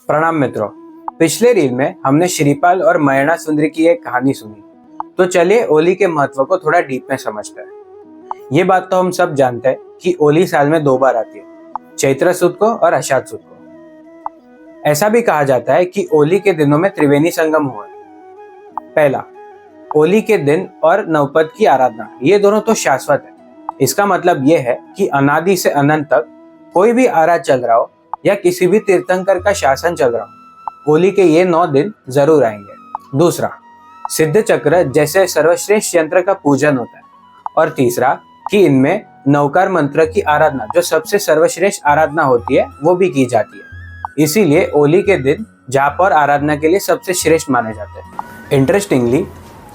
प्रणाम मित्रों। पिछले रील में हमने श्रीपाल और मयना सुंदरी की एक कहानी सुनी, तो चलिए होली के महत्व को थोड़ा डीप में समझते हैं। ये बात तो हम सब जानते हैं कि होली साल में 2 बार आती है, चैत्र सुद को और अषाढ़ सुद को। ऐसा भी कहा जाता है कि होली के दिनों में त्रिवेणी संगम हुआ है। पहला, होली के दिन और नवपद की आराधना, ये दोनों तो शाश्वत है। इसका मतलब ये है कि अनादि से अनंत तक कोई भी आराध चल रहा हो या किसी भी तीर्थंकर का शासन चल रहा हो, होली के ये 9 दिन जरूर आएंगे। दूसरा, सिद्ध चक्र जैसे सर्वश्रेष्ठ यंत्र का पूजन होता है। और तीसरा कि इनमें नवकार मंत्र की आराधना, जो सबसे सर्वश्रेष्ठ आराधना होती है, वो भी की जाती है। इसीलिए होली के दिन जाप और आराधना के लिए सबसे श्रेष्ठ माने जाते हैं। इंटरेस्टिंगली,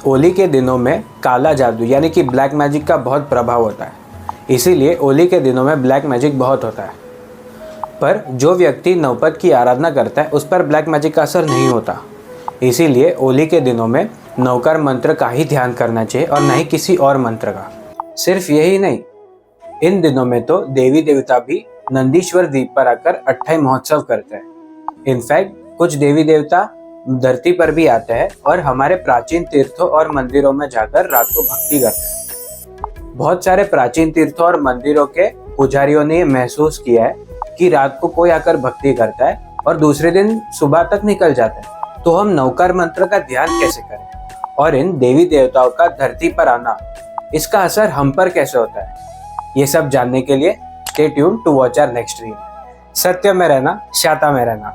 होली के दिनों में काला जादू यानी कि ब्लैक मैजिक का बहुत प्रभाव होता है। इसीलिए होली के दिनों में ब्लैक मैजिक बहुत होता है। पर जो व्यक्ति नवपद की आराधना करता है उस पर ब्लैक मैजिक का असर नहीं होता। इसीलिए होली के दिनों में नवकार मंत्र का ही ध्यान करना चाहिए और नहीं किसी और मंत्र का। सिर्फ यही नहीं, इन दिनों में तो देवी देवता भी नंदीश्वर द्वीप पर आकर अट्ठाई महोत्सव करते हैं। इनफैक्ट कुछ देवी देवता धरती पर भी आते हैं और हमारे प्राचीन तीर्थों और मंदिरों में जाकर रात को भक्ति करते हैं। बहुत सारे प्राचीन तीर्थों और मंदिरों के पुजारियों ने महसूस किया है कि रात को कोई आकर भक्ति करता है और दूसरे दिन सुबह तक निकल जाता है। तो हम नवकार मंत्र का ध्यान कैसे करें और इन देवी देवताओं का धरती पर आना, इसका असर हम पर कैसे होता है, ये सब जानने के लिए stay tuned to watch our next reel. सत्य में रहना, शाता में रहना।